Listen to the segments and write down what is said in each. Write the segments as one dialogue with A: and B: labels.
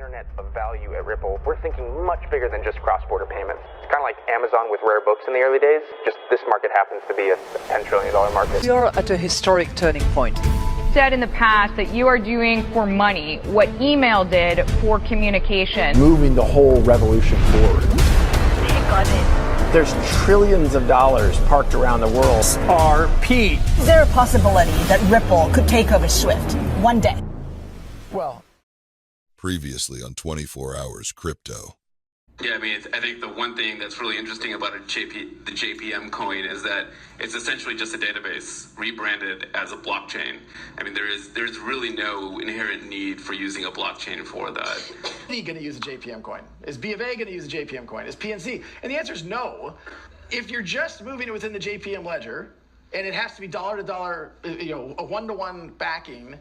A: internet of value at Ripple, we're thinking much bigger than just cross-border payments. It's kind of like Amazon with rare books in the early days, just this market happens to be a $10 trillion market.
B: We are at a historic turning point.
C: Said in the past that you are doing for money what email did for communication.
D: Moving the whole revolution forward.
B: Take on it.
D: There's trillions of dollars parked around the world. XRP.
E: Is there a possibility that Ripple could take over Swift one day?
D: Well,
F: previously on 24 Hours Crypto.
G: Yeah, I mean, I think the one thing that's really interesting about the JPM coin is that it's essentially just a database rebranded as a blockchain. I mean, there's really no inherent need for using a blockchain for that.
H: Is he going to use a JPM coin? Is B of A going to use a JPM coin? Is PNC? And the answer is no. If you're just moving it within the JPM ledger, and it has to be dollar to dollar, a one-to-one backing,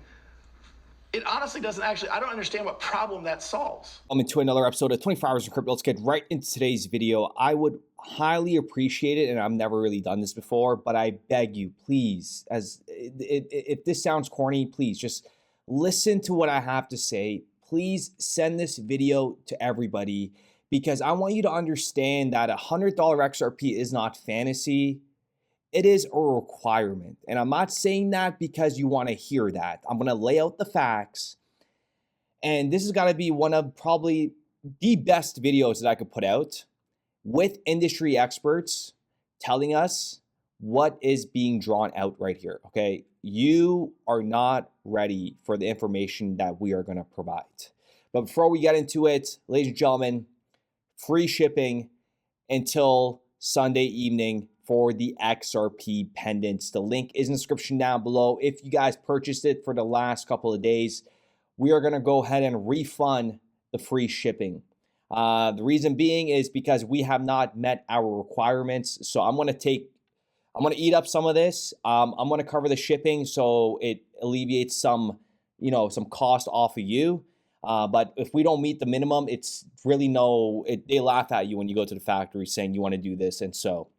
H: it honestly doesn't actually, I don't understand what problem that solves.
I: Welcome to another episode of 24 Hours of Crypto. Let's get right into today's video. I would highly appreciate it, and I've never really done this before, but I beg you, please, if this sounds corny, please just listen to what I have to say. Please send this video to everybody, because I want you to understand that $100 XRP is not fantasy. It is a requirement. And I'm not saying that because you want to hear that. I'm going to lay out the facts. And this has got to be one of probably the best videos that I could put out with industry experts telling us what is being drawn out right here. Okay. You are not ready for the information that we are going to provide. But before we get into it, ladies and gentlemen, free shipping until Sunday evening for the XRP pendants. The link is in the description down below. If you guys purchased it for the last couple of days, we are going to go ahead and refund the free shipping. The reason being is because we have not met our requirements. So I'm going to eat up some of this. I'm going to cover the shipping so it alleviates some cost off of you. But if we don't meet the minimum, it's really they laugh at you when you go to the factory saying you want to do this. And so,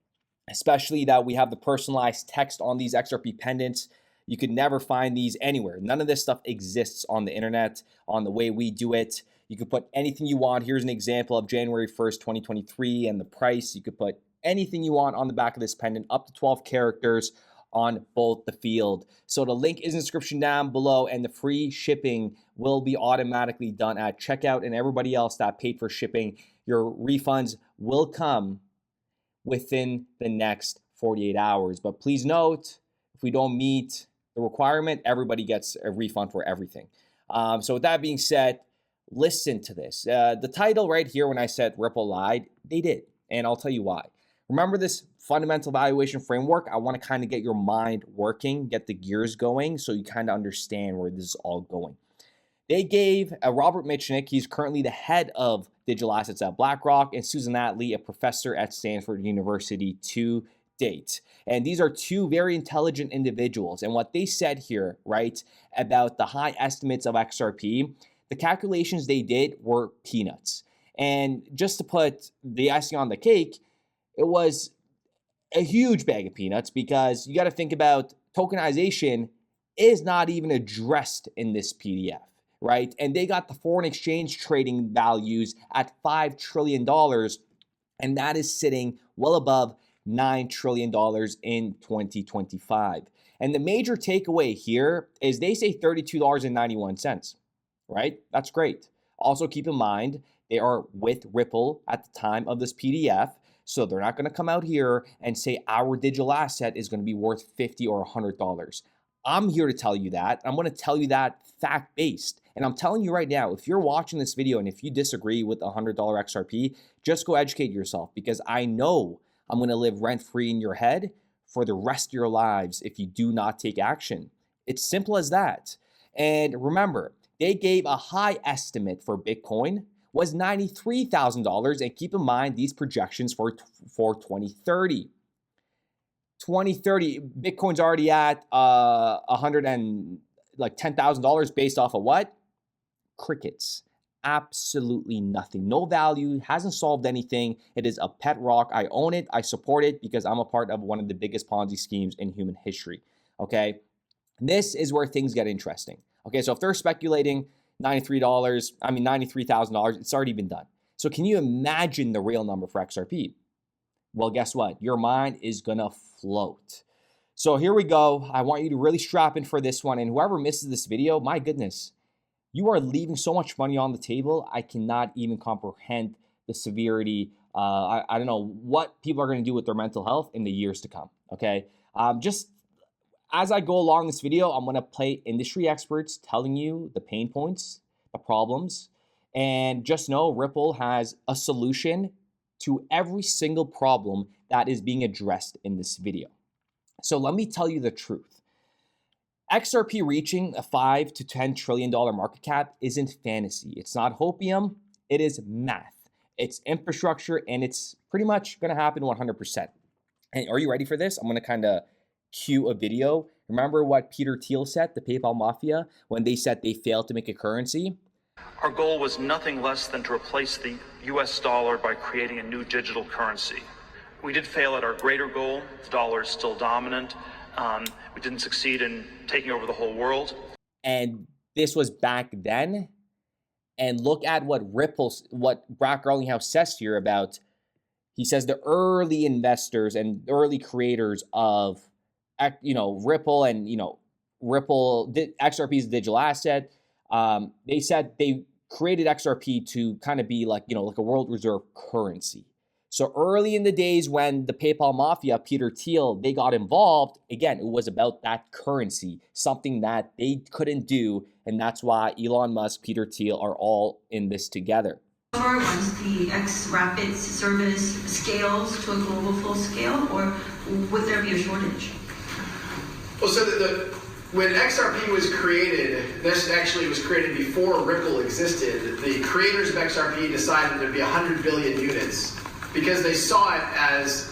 I: especially that we have the personalized text on these XRP pendants. You could never find these anywhere. None of this stuff exists on the internet, on the way we do it. You could put anything you want. Here's an example of January 1st, 2023 and the price. You could put anything you want on the back of this pendant, up to 12 characters on both the field. So the link is in the description down below, and the free shipping will be automatically done at checkout. And everybody else that paid for shipping, your refunds will come within the next 48 hours. But please note, if we don't meet the requirement, everybody gets a refund for everything. So with that being said, listen to this. The title right here, when I said Ripple lied, they did. And I'll tell you why. Remember this fundamental valuation framework? I want to kind of get your mind working, get the gears going, so you kind of understand where this is all going. They gave Robert Mitchnick, he's currently the head of digital assets at BlackRock, and Susan Atley, a professor at Stanford University to date. And these are two very intelligent individuals. And what they said here, right, about the high estimates of XRP, the calculations they did were peanuts. And just to put the icing on the cake, it was a huge bag of peanuts, because you got to think about tokenization is not even addressed in this PDF. Right? And they got the foreign exchange trading values at $5 trillion, and that is sitting well above $9 trillion in 2025. And the major takeaway here is they say $32.91, right? That's great. Also keep in mind, they are with Ripple at the time of this PDF, so they're not going to come out here and say our digital asset is going to be worth $50 or $100. I'm here to tell you that. I'm going to tell you that fact-based. And I'm telling you right now, if you're watching this video and if you disagree with $100 XRP, just go educate yourself, because I know I'm going to live rent-free in your head for the rest of your lives if you do not take action. It's simple as that. And remember, they gave a high estimate for Bitcoin was $93,000. And keep in mind these projections for 2030. 2030, Bitcoin's already at $110,000 based off of what? Crickets. Absolutely nothing. No value, hasn't solved anything. It is a pet rock. I own it. I support it because I'm a part of one of the biggest Ponzi schemes in human history. Okay. This is where things get interesting. Okay. So if they're speculating $93, $93,000. It's already been done. So can you imagine the real number for XRP? Well, guess what? Your mind is going to float. So here we go. I want you to really strap in for this one. And whoever misses this video, my goodness, you are leaving so much money on the table. I cannot even comprehend the severity. I don't know what people are going to do with their mental health in the years to come. Okay. Just as I go along this video, I'm going to play industry experts telling you the pain points, the problems, and just know Ripple has a solution to every single problem that is being addressed in this video. So let me tell you the truth. XRP reaching a $5 to $10 trillion market cap isn't fantasy. It's not hopium. It is math. It's infrastructure, and it's pretty much going to happen 100%. And are you ready for this? I'm going to kind of cue a video. Remember what Peter Thiel said, the PayPal Mafia, when they said they failed to make a currency?
J: Our goal was nothing less than to replace the US dollar by creating a new digital currency. We did fail at our greater goal. The dollar is still dominant. We didn't succeed in taking over the whole world.
I: And this was back then. And look at what Brock Garlinghouse says here about, he says the early investors and early creators of, Ripple and, Ripple, XRP's digital asset. They said they created XRP to kind of be like a world reserve currency. So early in the days when the PayPal Mafia, Peter Thiel, they got involved, again, it was about that currency, something that they couldn't do. And that's why Elon Musk, Peter Thiel are all in this together.
K: Once the XRP service scales to a global full scale, or would there be a shortage?
H: Well, so when XRP was created, this actually was created before Ripple existed. The creators of XRP decided there'd be 100 billion units because they saw it as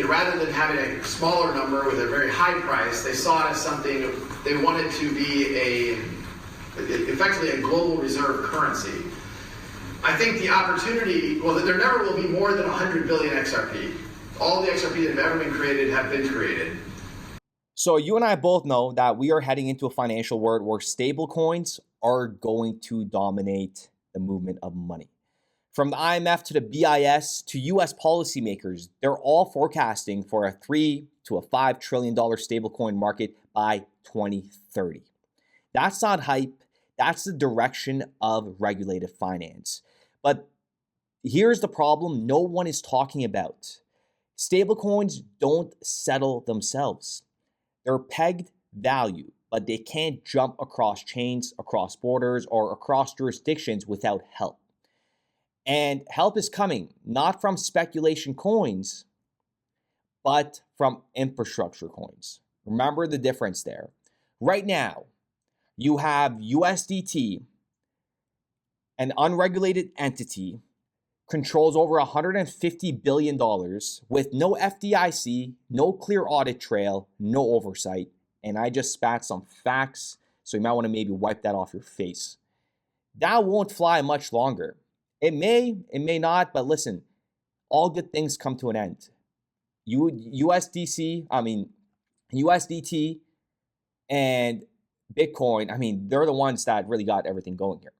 H: rather than having a smaller number with a very high price, they saw it as something they wanted to be effectively a global reserve currency. I think the opportunity, there never will be more than 100 billion XRP. All the XRP that have ever been created have been created.
I: So you and I both know that we are heading into a financial world where stable coins are going to dominate the movement of money. From the IMF to the BIS to US policymakers, they're all forecasting for a $3 to a $5 trillion stablecoin market by 2030. That's not hype. That's the direction of regulated finance. But here's the problem no one is talking about. Stablecoins don't settle themselves. They're pegged value, but they can't jump across chains, across borders, or across jurisdictions without help. And help is coming, not from speculation coins, but from infrastructure coins. Remember the difference there. Right now, you have USDT, an unregulated entity, controls over $150 billion with no FDIC, no clear audit trail, no oversight. And I just spat some facts, so you might want to maybe wipe that off your face. That won't fly much longer. It may not, but listen, all good things come to an end. USDT and Bitcoin, they're the ones that really got everything going here.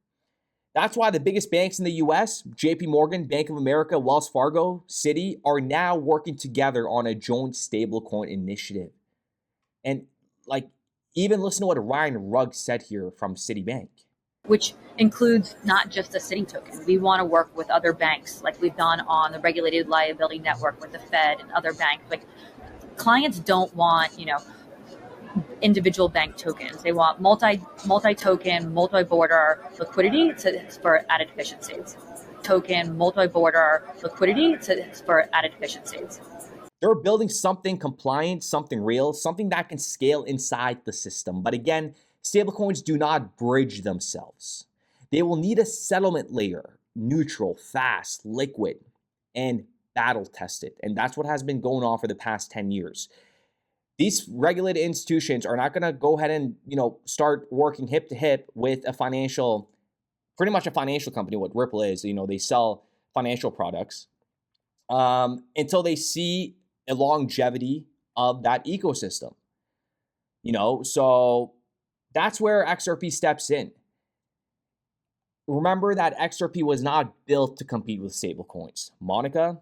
I: That's why the biggest banks in the US, JP Morgan, Bank of America, Wells Fargo, Citi, are now working together on a joint stablecoin initiative. And even listen to what Ryan Rugg said here from Citibank.
L: Which includes not just the Citi token. We want to work with other banks like we've done on the regulated liability network with the Fed and other banks. Clients don't want, individual bank tokens. They want multi-token, multi-border liquidity for added efficiencies. Token, multi-border liquidity for added efficiencies.
I: They're building something compliant, something real, something that can scale inside the system. But again, stablecoins do not bridge themselves. They will need a settlement layer, neutral, fast, liquid, and battle-tested. And that's what has been going on for the past 10 years. These regulated institutions are not going to go ahead and, start working hip to hip with pretty much a financial company, what Ripple is. They sell financial products until they see a longevity of that ecosystem. So that's where XRP steps in. remember that XRP was not built to compete with stablecoins. Monica?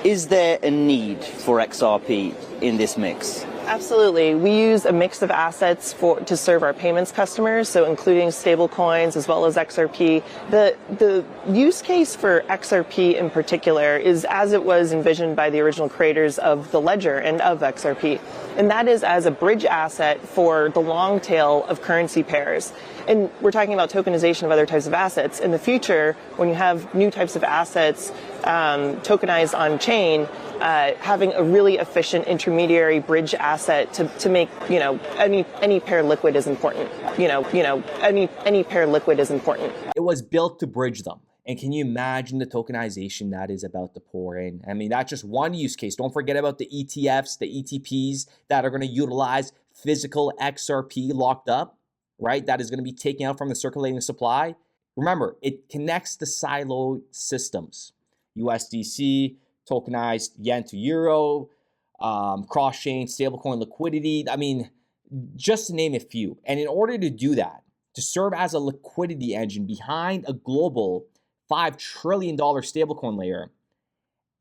M: Is there a need for XRP in this mix?
N: Absolutely. We use a mix of assets to serve our payments customers, so including stable coins as well as XRP. The use case for XRP in particular is as it was envisioned by the original creators of the ledger and of XRP, and that is as a bridge asset for the long tail of currency pairs. And we're talking about tokenization of other types of assets. In the future, when you have new types of assets tokenized on chain, having a really efficient intermediary bridge asset to make any pair liquid is important. Any pair liquid is important.
I: It was built to bridge them. And can you imagine the tokenization that is about to pour in? I mean, that's just one use case. Don't forget about the ETFs, the ETPs that are going to utilize physical XRP locked up, right? That is going to be taken out from the circulating supply. Remember, it connects the silo systems. USDC, tokenized yen to euro, cross-chain, stablecoin liquidity. I mean, just to name a few. And in order to do that, to serve as a liquidity engine behind a global $5 trillion stablecoin layer,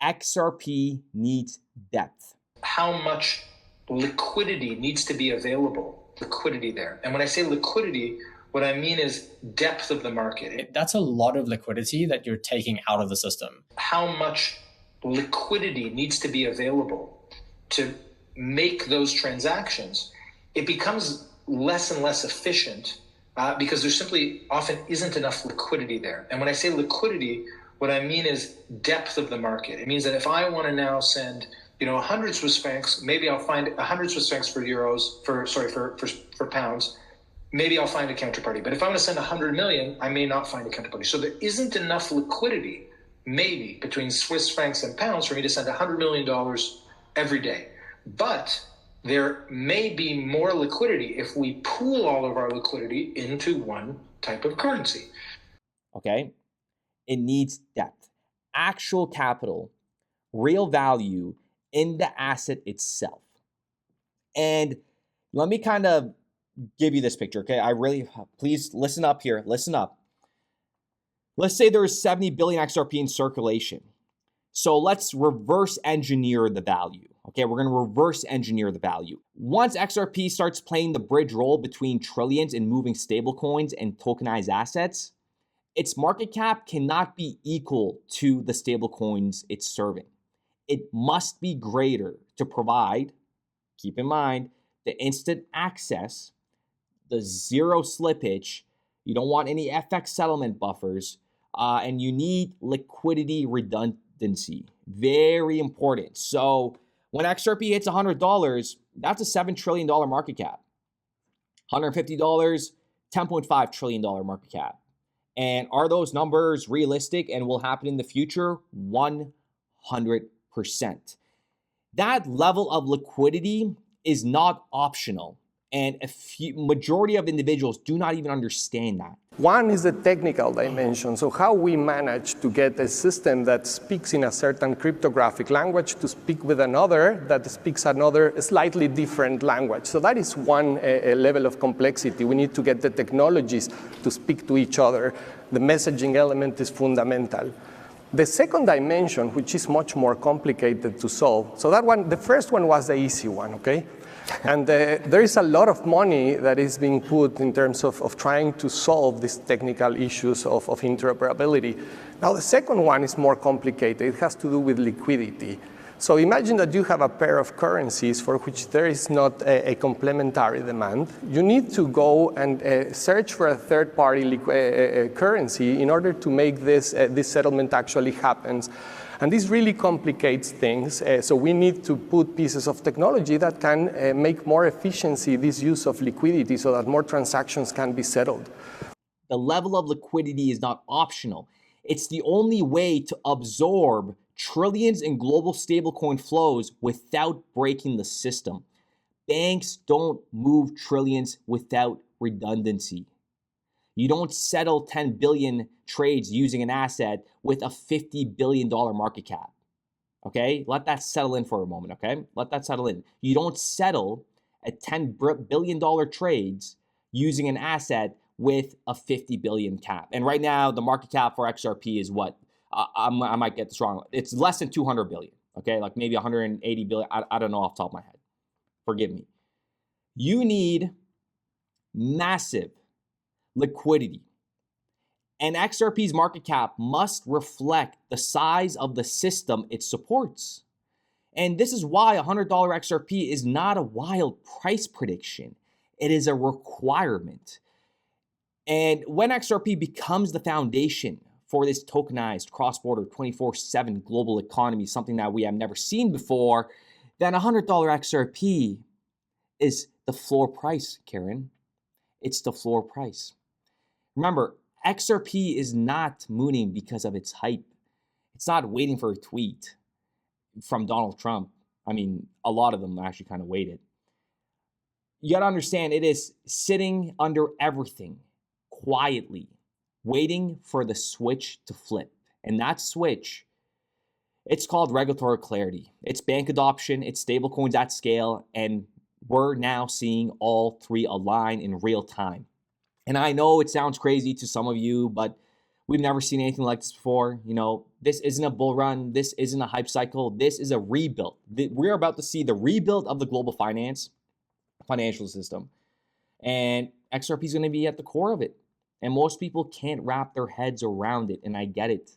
I: XRP needs depth.
O: How much liquidity needs to be available? Liquidity there. And when I say liquidity, what I mean is depth of the market.
P: That's a lot of liquidity that you're taking out of the system.
O: How much liquidity needs to be available to make those transactions? It becomes less and less efficient because there simply often isn't enough liquidity there. And when I say liquidity, what I mean is depth of the market. It means that if I want to now send 100 Swiss francs, maybe I'll find 100 Swiss francs for euros, for pounds, maybe I'll find a counterparty. But if I want to send 100 million, I may not find a counterparty. So there isn't enough liquidity, maybe, between Swiss francs and pounds for me to send $100 million every day. But there may be more liquidity if we pool all of our liquidity into one type of currency.
I: Okay? It needs depth, actual capital, real value in the asset itself. And let me kind of give you this picture, okay? Please listen up here, listen up. Let's say there's 70 billion XRP in circulation. So let's reverse engineer the value. Okay, we're going to reverse engineer the value. Once XRP starts playing the bridge role between trillions in moving stablecoins and tokenized assets, its market cap cannot be equal to the stablecoins it's serving. It must be greater to provide, keep in mind, the instant access, the zero slippage, you don't want any FX settlement buffers, and you need liquidity redundancy. Very important. So when XRP hits $100, that's a $7 trillion market cap. $150, $10.5 trillion market cap. And are those numbers realistic and will happen in the future? 100%. That level of liquidity is not optional. And majority of individuals do not even understand that.
Q: One is the technical dimension, so how we manage to get a system that speaks in a certain cryptographic language to speak with another that speaks another slightly different language. So that is one level of complexity. We need to get the technologies to speak to each other. The messaging element is fundamental. The second dimension, which is much more complicated to solve, so that one, the first one was the easy one, okay? And there is a lot of money that is being put in terms of trying to solve these technical issues of interoperability. Now, the second one is more complicated. It has to do with liquidity. So imagine that you have a pair of currencies for which there is not a complementary demand. You need to go and search for a third-party currency in order to make this settlement actually happen. And this really complicates things. So we need to put pieces of technology that can make more efficiency this use of liquidity so that more transactions can be settled.
I: The level of liquidity is not optional. It's the only way to absorb trillions in global stablecoin flows without breaking the system. Banks don't move trillions without redundancy. You don't settle 10 billion trades using an asset with a $50 billion market cap. Okay? Let that settle in for a moment, okay? Let that settle in. You don't settle at $10 billion trades using an asset with a 50 billion cap. And right now, the market cap for XRP is what? I might get this wrong. It's less than 200 billion, okay? Like maybe 180 billion. I don't know off the top of my head. Forgive me. You need massive liquidity. And XRP's market cap must reflect the size of the system it supports. And this is why $100 XRP is not a wild price prediction. It is a requirement. And when XRP becomes the foundation for this tokenized cross-border 24/7 global economy, something that we have never seen before, then $100 XRP is the floor price, Karen. It's the floor price. Remember, XRP is not mooning because of its hype. It's not waiting for a tweet from Donald Trump. I mean, a lot of them actually kind of waited. You got to understand, it is sitting under everything quietly, waiting for the switch to flip. And that switch, it's called regulatory clarity. It's bank adoption, it's stablecoins at scale, and we're now seeing all three align in real time. And I know it sounds crazy to some of you, but we've never seen anything like this before. You know, this isn't a bull run. This isn't a hype cycle. This is a rebuild. We're about to see the rebuild of the global financial system. And XRP is going to be at the core of it. And most people can't wrap their heads around it. And I get it.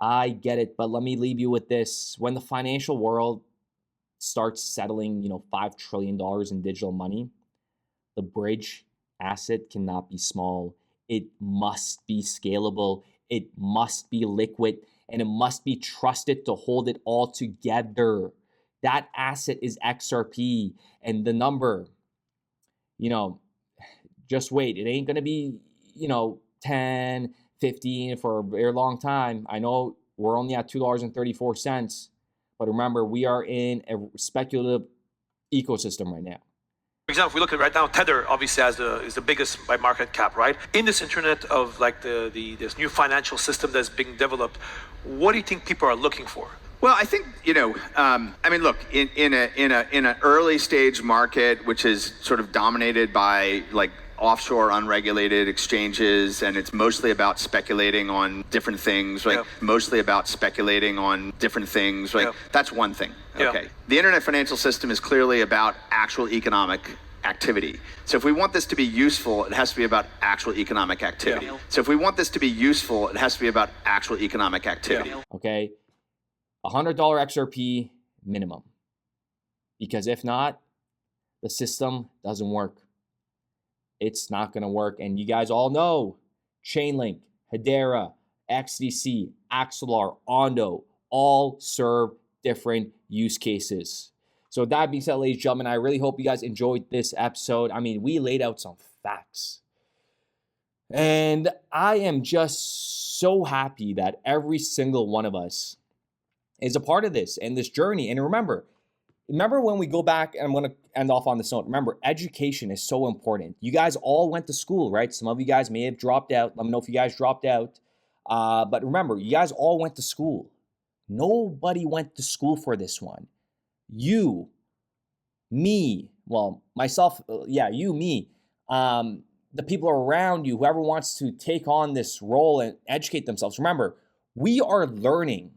I: But let me leave you with this. When the financial world starts settling, $5 trillion in digital money, the bridge asset cannot be small. It must be scalable. It must be liquid, and it must be trusted to hold it all together. That asset is XRP, and the number, just wait. It ain't going to be, 10, 15 for a very long time. I know we're only at $2.34, but remember, we are in a speculative ecosystem right now.
R: For example, if we look at right now, Tether obviously is the biggest by market cap, right? In this internet of like this new financial system that's being developed, what do you think people are looking for?
S: Well, I think look, in an early stage market, which is sort of dominated by like offshore unregulated exchanges, and it's mostly about speculating on different things, right?
R: Yeah.
S: That's one thing.
R: Yeah.
S: Okay. The internet financial system is clearly about actual economic activity. So if we want this to be useful, it has to be about actual economic activity.
I: Okay. $100 XRP minimum. Because if not, the system doesn't work. It's not going to work. And you guys all know Chainlink, Hedera, XDC, Axelar, Ondo all serve different use cases. So with that being said, ladies and gentlemen, I really hope you guys enjoyed this episode. I mean, we laid out some facts. And I am just so happy that every single one of us is a part of this and this journey. And remember when we go back, and I'm going to end off on this note, remember, education is so important. You guys all went to school, right? Some of you guys may have dropped out. Let me know if you guys dropped out. But remember, you guys all went to school. Nobody went to school for this one. You, me, well, myself, you, me, the people around you, whoever wants to take on this role and educate themselves. Remember, we are learning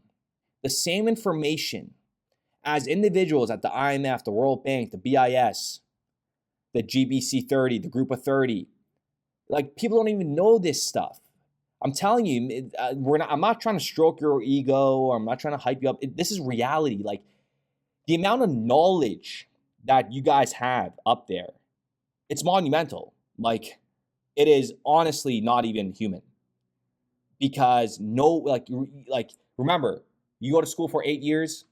I: the same information as individuals at the IMF, the World Bank, the BIS, the GBC 30, the Group of 30. Like, people don't even know this stuff. I'm telling you, I'm not trying to stroke your ego, or I'm not trying to hype you up. This is reality. Like, the amount of knowledge that you guys have up there, it's monumental. Like, it is honestly not even human. Because remember, you go to school for 8 years,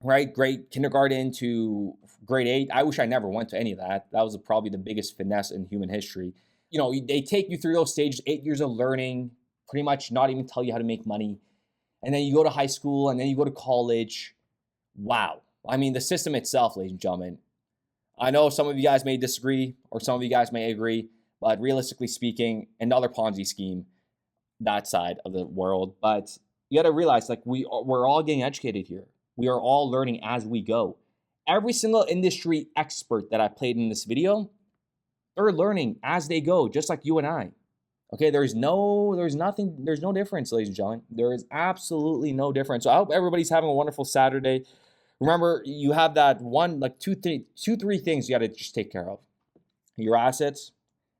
I: right? Grade kindergarten to grade 8. I wish I never went to any of that. That was probably the biggest finesse in human history. They take you through those stages, 8 years of learning, pretty much not even tell you how to make money. And then you go to high school, and then you go to college. Wow. I mean, the system itself, ladies and gentlemen, I know some of you guys may disagree, or some of you guys may agree, but realistically speaking, another Ponzi scheme, that side of the world. But you got to realize, like, we're all getting educated here. We are all learning as we go. Every single industry expert that I played in this video, They're learning as they go, just like you and I. Okay, there's no difference, ladies and gentlemen. There is absolutely no difference. So I hope everybody's having a wonderful Saturday. Remember, you have that three things you got to just take care of. Your assets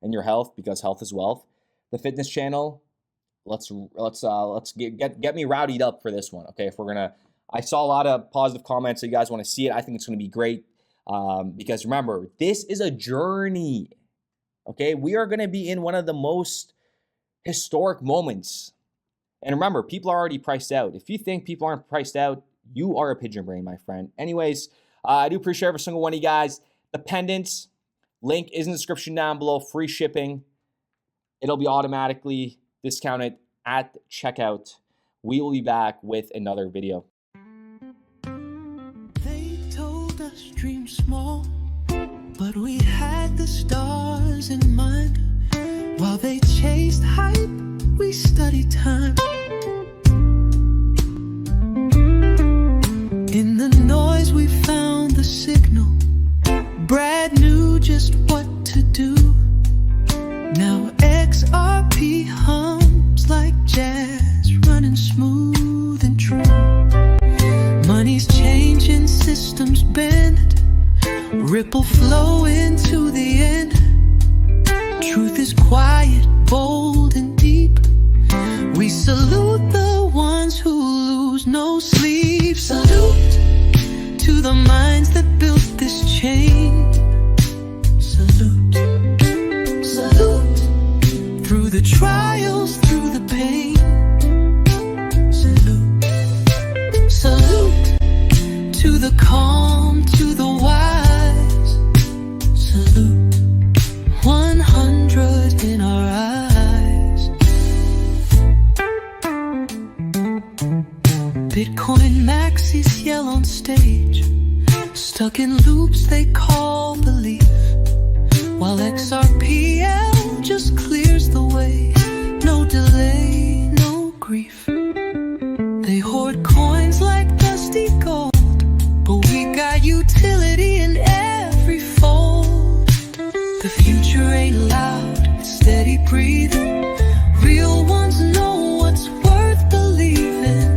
I: and your health, because health is wealth. The fitness channel, let's get me rowdied up for this one. Okay, I saw a lot of positive comments, so you guys want to see it. I think it's going to be great because remember, this is a journey. Okay, we are going to be in one of the most historic moments. And remember, people are already priced out. If you think people aren't priced out, you are a pigeon brain, my friend. Anyways, I do appreciate every single one of you guys. The pendants link is in the description down below. Free shipping. It'll be automatically discounted at checkout. We will be back with another video.
T: They told us dream small, but we had the stars in mind. While they chased hype, we studied time. In the noise we found the signal. Brad knew just what to do. Now XRP hums like jazz, running smooth and true. Money's changing, systems bend, ripple flow into the end. Truth is quiet, bold and deep. We salute the ones who lose no sleep. Salute to the minds that built this chain. Salute, salute through the trials, through the pain. Salute, salute to the calm, to the wise. Salute 100 in our eyes. Bitcoin maxis yell on stage, stuck in loops they call belief, while XRPL just clears the way. No delay, no grief. They hoard coins like dusty gold, but we got utility in every fold. The future ain't loud, it's steady breathing. Real ones know what's worth believing.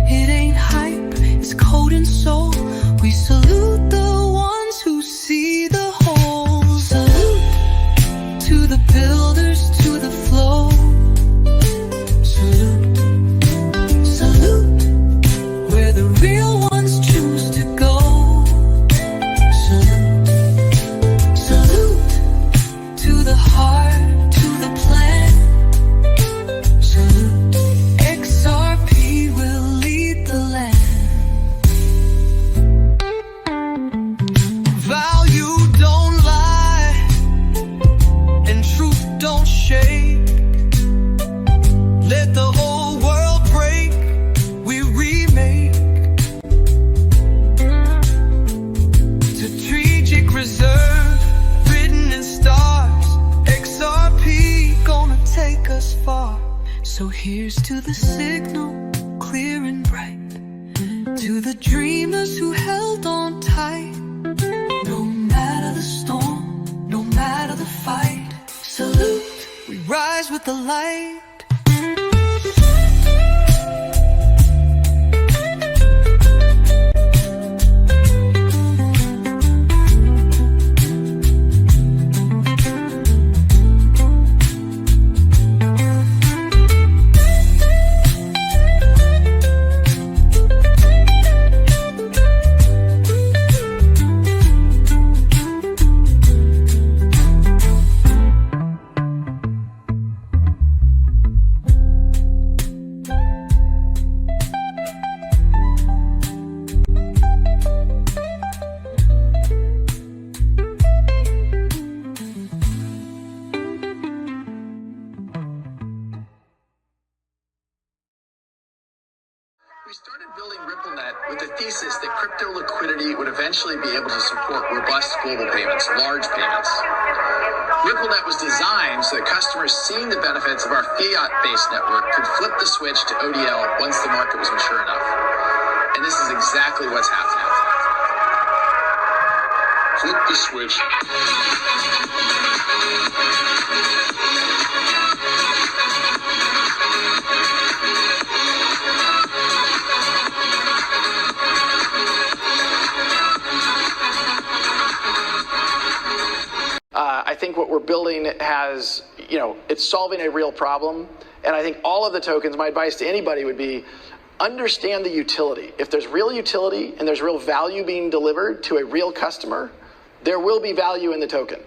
T: It ain't hype, it's code and soul. We salute the ones who see the whole. Salute to the builders, to the flow. Salute, salute where the real ones choose to go. Salute, salute to the heart, to the plan. Salute, XRP will lead the land. Value don't lie, and truth don't shake. Let the whole world break, we remake. Strategic reserve, written in stars. XRP gonna take us far. So here's to the signal, clear and bright. To the dreamers who held on tight. No matter the storm, no matter the fight. Salute, we rise with the light.
H: We started building RippleNet with the thesis that crypto liquidity would eventually be able to support robust global payments, large payments. RippleNet was designed so that customers seeing the benefits of our fiat-based network could flip the switch to ODL once the market was mature enough. And this is exactly what's happening.
U: Flip the switch.
H: I think what we're building has, it's solving a real problem. And I think all of the tokens, my advice to anybody would be, understand the utility. If there's real utility and there's real value being delivered to a real customer, there will be value in the token.